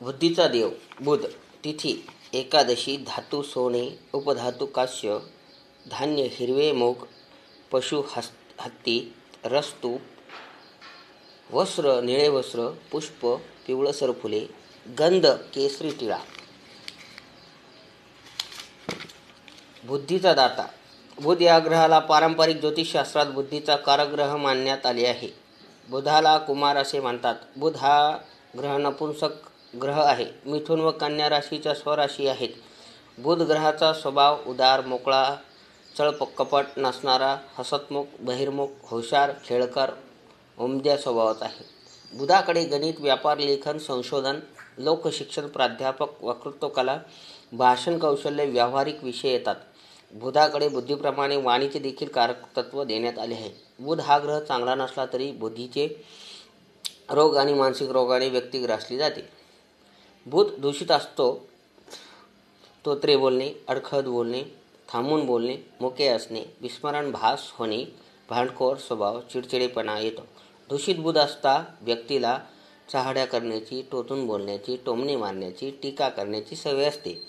बुद्धीचा देव बुध. तिथी एकादशी. धातू सोने, उपधातू काश्य, धान्य हिरवे मूग, पशु हत्ती, रस्तू, वस्त्र निळे वस्त्र, पुष्प पिवळसर फुले, गंध केसरी टिळा. बुद्धीचा दाता. बुध या ग्रहाला पारंपरिक ज्योतिषशास्त्रात बुद्धीचा कारकग्रह मानण्यात आले आहे. बुधाला कुमार असे म्हणतात. बुध हा ग्रह नपुंसक ग्रह आहे. मिथुन व कन्या राशीच्या स्वराशी आहेत. बुध ग्रहाचा स्वभाव उदार, मोकळा, चळकपट नसणारा, हसतमुख, बहिर्मुख, हुशार, खेळकर, उमद्या स्वभावाचा आहे. बुधाकडे गणित, व्यापार, लेखन, संशोधन, लोकशिक्षण, प्राध्यापक, वक्तृत्व कला, भाषण कौशल्य, व्यावहारिक विषय येतात. बुधाकडे बुद्धीप्रमाणे वाणीचे देखील कारकतत्व देण्यात आले आहे. बुध हा ग्रह चांगला नसला तरी बुद्धीचे रोग आणि मानसिक रोगाने व्यक्ती ग्रासली जाते. बुध दूषित असतो. तोत्रे बोलणे, अडखळत बोलणे, थांबून बोलणे, मुके असणे, विस्मरण भास होणे, भांडखोर स्वभाव, चिडचिडेपणा येतो. दूषित बुध असता व्यक्तीला चहाड्या करण्याची, टोचून बोलण्याची, टोमणे मारण्याची, टीका करण्याची सवय असते.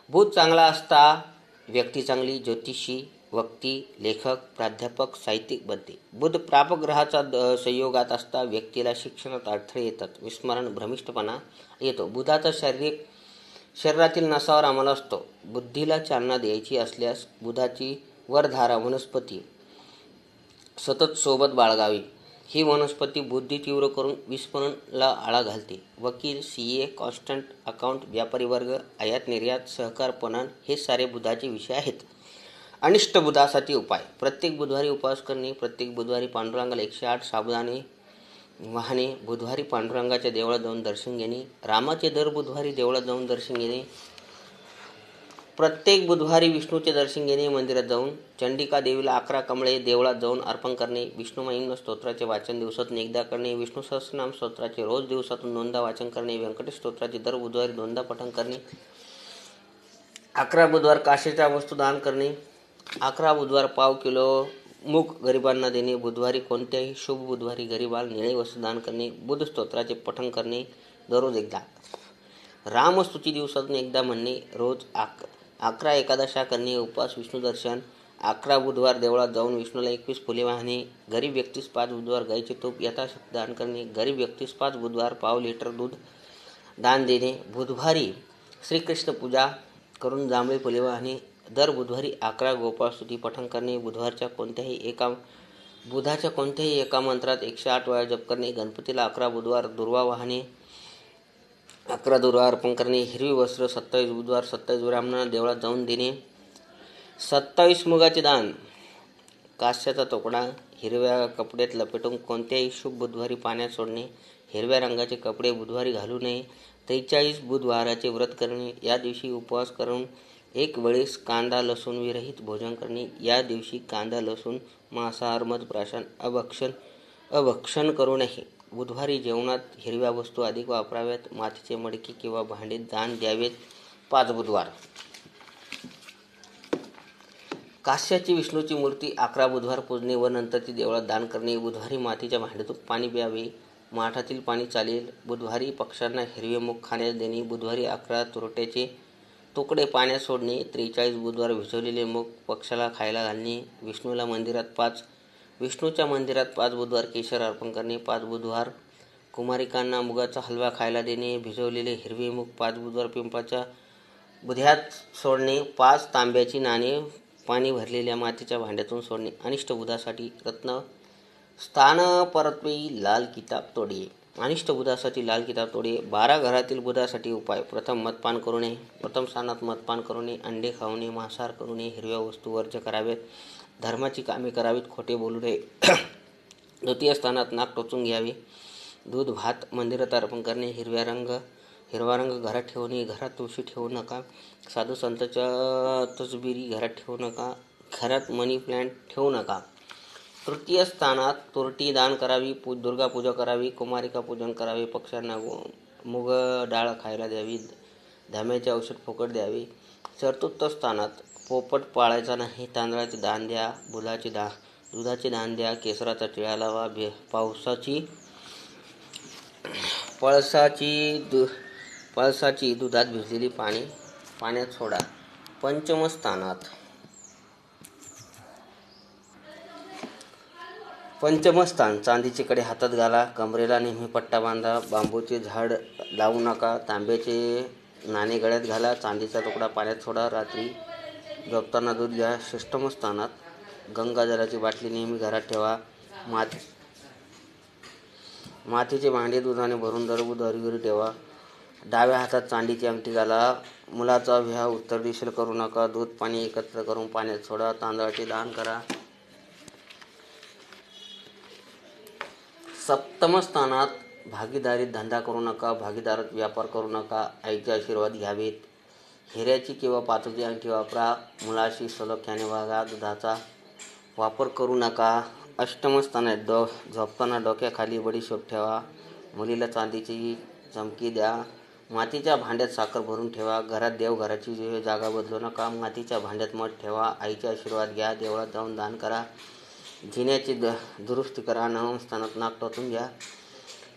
बुध चांगला असता व्यक्ती चांगली ज्योतिषी, वक्ती, लेखक, प्राध्यापक, साहित्यिक बनते. बुध प्रापग्रहाचा संयोगात असता व्यक्तीला शिक्षणात अडथळे येतात. विस्मरण, भ्रमिष्टपणा येतो. बुधाचा शरीरातील नसावर अंमल असतो. बुद्धीला चालना द्यायची असल्यास बुधाची वरधारा वनस्पती सतत सोबत बाळगावी. ही वनस्पती बुद्धी तीव्र करून विस्मरणला आळा घालते. वकील, CA, कॉन्स्टंट अकाउंट, व्यापारी वर्ग, आयात निर्यात, सहकार, पणन हे सारे बुधाचे विषय आहेत. अनिष्ट बुधासाठी उपाय. प्रत्येक बुधवारी उपवास करणे. प्रत्येक बुधवारी पांडुरंगाला 108 साबुदाणे वाहणे. बुधवारी पांडुरंगाच्या देवळात जाऊन दर्शन घेणे. रामाचे दर बुधवारी देवळात जाऊन दर्शन घेणे. प्रत्येक बुधवारी विष्णूचे दर्शन घेणे. मंदिरात जाऊन चंडिका देवीला 11 कमळे देवळात जाऊन अर्पण करणे. विष्णू महिम्न स्तोत्राचे वाचन दिवसातून एकदा करणे. विष्णू सहस्रनाम स्तोत्राचे रोज दिवसातून 2दा वाचन करणे. व्यंकटेश स्तोत्राचे दर बुधवारी 2दा पठण करणे. 11 बुधवार काशेच्या वस्तू दान करणे. 11 बुधवार पाव किलो मूग गरिबांना देणे. बुधवारी कोणत्याही शुभ बुधवारी गरिबाला निळे वस्त्र दान करणे. बुध स्तोत्राचे पठण करणे दररोज एकदा. रामस्तुती दिवसातून एकदा म्हणणे. रोज 11 एकादशा करणे. उपवास, विष्णू दर्शन. 11 बुधवार देवळात जाऊन विष्णूला 21 फुले वाहणे. गरीब व्यक्तीस 5 बुधवार गाईचे तूप यथाशक्ती दान करणे. गरीब व्यक्तीस 5 बुधवार पाव लिटर दूध दान देणे. बुधवारी श्रीकृष्ण पूजा करून जांभळे फुले वाहणे. दर बुधवारी 11 गोपाळस्तुती पठण करणे. बुधाच्या कोणत्याही एका मंत्रात 108 वेळा जप करणे. गणपतीला 11 बुधवार दुर्वा वाहणे. 11 दुर्वा अर्पण करणे. हिरवी वस्त्र 27 बुधवार 27 ब्राह्मणांना देवळात जाऊन देणे. 27 मुगाचे दान. कास्याचा तुकडा हिरव्या कपड्यात लपेटून कोणत्याही शुभ बुधवारी पाण्यात सोडणे. हिरव्या रंगाचे कपडे बुधवारी घालू नये. 43 बुधवाराचे व्रत करणे. या दिवशी उपवास करून एक वेळेस कांदा लसूण विरहित भोजन करणे. या दिवशी कांदा लसूण, मांसाहार, मध, प्राशन अभक्षण करू नये. बुधवारी जेवणात हिरव्या वस्तू अधिक वापराव्यात. मातीचे मडके किंवा भांडे दान द्यावेत. 5 बुधवार कास्याची विष्णूची मूर्ती 11 बुधवार पूजणे व नंतर ती देवळात दान करणे. बुधवारी मातीच्या भांड्यातून पाणी प्यावे. माठातील पाणी चालेल. बुधवारी पक्ष्यांना हिरवे मूग खाण्यास देणे. बुधवारी 11 तुरट्याचे तुकडे पाण्यात सोडणे. 43 बुधवार भिजवलेले मूग पक्षाला खायला घालणे. विष्णूच्या मंदिरात 5 बुधवार केशर अर्पण करणे. 5 बुधवार कुमारिकांना मुगाचा हलवा खायला देणे. भिजवलेले हिरवे मूग 5 बुधवार पिंपळाच्या बुध्यात सोडणे. 5 तांब्याची नाणे पाणी भरलेल्या मातीच्या भांड्यातून सोडणे. अनिष्ट बुधासाठी रत्न स्थान परत्वे लाल किताब तोडे. अनिष्ट बुधासाठी लाल किताब तोडे. 12 घरातील बुधासाठी उपाय. प्रथम मद्यपान करू नये. प्रथम स्थानात मद्यपान करू नये. अंडे खाऊ नये. मांसाहार करू नये. हिरव्या वस्तू वर्ज्य कराव्यात. धर्माची कामे करावीत. खोटे बोलू नये. द्वितीय स्थानात नाक टोचून घ्यावे. दूध भात मंदिरात अर्पण करणे. हिरवा रंग घरात ठेवू नये. घरात तुळशी ठेवू नका. साधू संतांच्या तसबिरी घरात ठेवू नका. घरात मनी प्लांट ठेवू नका. तृतीय स्थानात तुरटी दान करावी. दुर्गा पूजा करावी. कुमारिका पूजन करावे. पक्ष्यांना मूग डाळ खायला द्यावी. धाम्याचे औषध फुकट द्यावे. चतुर्थ स्थानात पोपट पाळायचा नाही. तांदळाचे दान द्या. दुधाचे दान द्या. केसराचा टिळा लावा. पळसाची दुधात भिजलेली पाण्यात सोडा. पंचम स्थान चांदीचे कडे हातात घाला. कमरेला नेहमी पट्टा बांधा. बांबूचे झाड लावू नका. तांब्याचे नाणे गळ्यात घाला. चांदीचा तुकडा पाण्यात सोडा. रात्री झोपताना दूध घ्या. षष्ठम स्थानात गंगाजलाची बाटली नेहमी घरात ठेवा. मातीचे भांडे दुधाने भरून दर बुधवारी ठेवा. डाव्या हातात चांदीची अंगठी घाला. मुलाचा विवाह उत्तर दिशेला करू नका. दूध पाणी एकत्र करून पाण्यात सोडा. तांदळाचे दान करा. सप्तम स्थानात भागीदारीत धंदा करू नका. भागीदारात व्यापार करू नका. आईचे आशीर्वाद घ्यावेत. हिऱ्याची किंवा पाचूची अंगठी वापरा. मुलाशी सलोख्याने वागा. दुधाचा वापर करू नका. अष्टम स्थानात झोपताना डोक्याखाली बडीशोप ठेवा. मुलीला चांदीची चमकी द्या. मातीच्या भांड्यात साखर भरून ठेवा. घरात देवघराची जागा बदलू नका. मातीच्या भांड्यात मध ठेवा. आईचे आशीर्वाद घ्या. देवळात जाऊन दान करा. जिन्याची दुरुस्ती करा. नवम स्थानात नाक टोचून घ्या.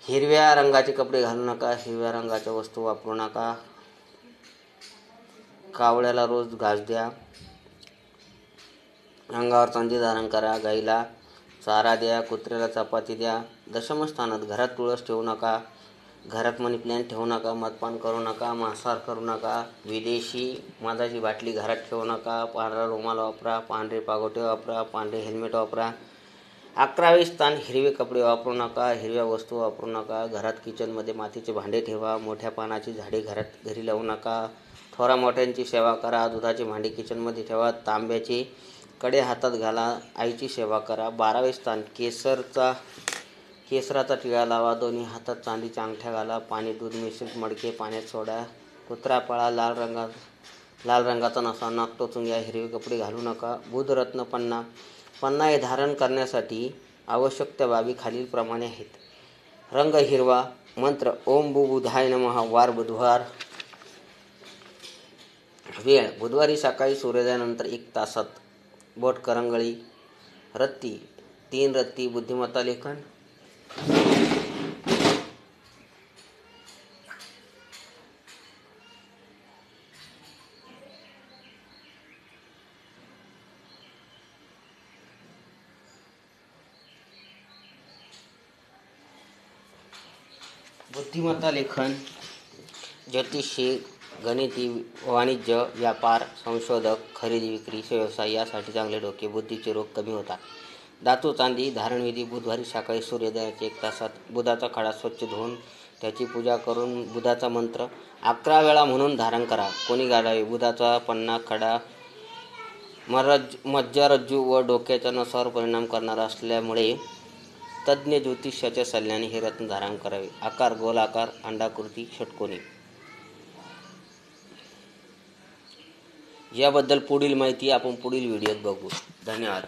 हिरव्या रंगाचे कपडे घालू नका. हिरव्या रंगाच्या वस्तू वापरू नका. कावळ्याला रोज घास द्या. अंगावर चांदी धारण करा. गाईला चारा द्या. कुत्र्याला चपाती द्या. दशम स्थानात घरात तुळस ठेवू नका. घरात मनी प्लॅन्ट ठेवू नका. मद्यपान करू नका. मांसाहार करू नका. विदेशी मधाची बाटली घरात ठेवू नका. पांढरा रुमाल वापरा. पांढरे पागोटे वापरा. पांढरे हेल्मेट वापरा. 11वे स्थान हिरवे कपडे वापरू नका. हिरव्या वस्तू वापरू नका. घरात किचनमध्ये मातीचे भांडे ठेवा. मोठ्या पानाची झाडे घरी लावू नका. थोरा मोठ्यांची सेवा करा. दुधाची भांडी किचनमध्ये ठेवा. तांब्याचे कडे हातात घाला. आईची सेवा करा. 12वे स्थान केसराचा टिळा लावा. दोन्ही हातात चांदीच्या अंगठ्या घाला. पाणी दूध मिश्रित मडके पाण्यात सोडा. कुत्रा पाळा. लाल रंगाचा नसा. नाक टोचून घ्या. हिरवे कपडे घालू नका. बुधरत्न पन्ना हे धारण करण्यासाठी आवश्यक त्या बाबी खालीलप्रमाणे आहेत. रंग हिरवा. मंत्र ओम बुधाय नमः. वार बुधवार. वेळ बुधवारी सकाळी सूर्योदयानंतर 1 तासात. बोट करंगळी. रत्ती 3 रत्ती. बुद्धिमत्ता लेखन. बुद्धिमत्ता लेखन. ज्योतिषी, गणिती, वाणिज्य, व्यापार, संशोधक, खरेदी विक्री, व्यवसाय यासाठी चांगले डोके. बुद्धीचे रोग कमी होतात. धातू चांदी धारणविधी बुधवारी सकाळी सूर्योदयाच्या 1 तासात. बुधाचा खडा स्वच्छ धुवून त्याची पूजा करून बुधाचा मंत्र 11 वेळा म्हणून धारण करा. कोणी घालावे? बुधाचा पन्ना खडा मज्जारज्जू व डोक्याच्या नसावर परिणाम करणारा असल्यामुळे तज्ज्ञ ज्योतिषाच्या सल्ल्याने हे रत्न धारण करावे. आकार गोलाकार, अंडाकृती, षटकोनी. याबद्दल पुढील माहिती आपण पुढील व्हिडिओत बघू. धन्यवाद.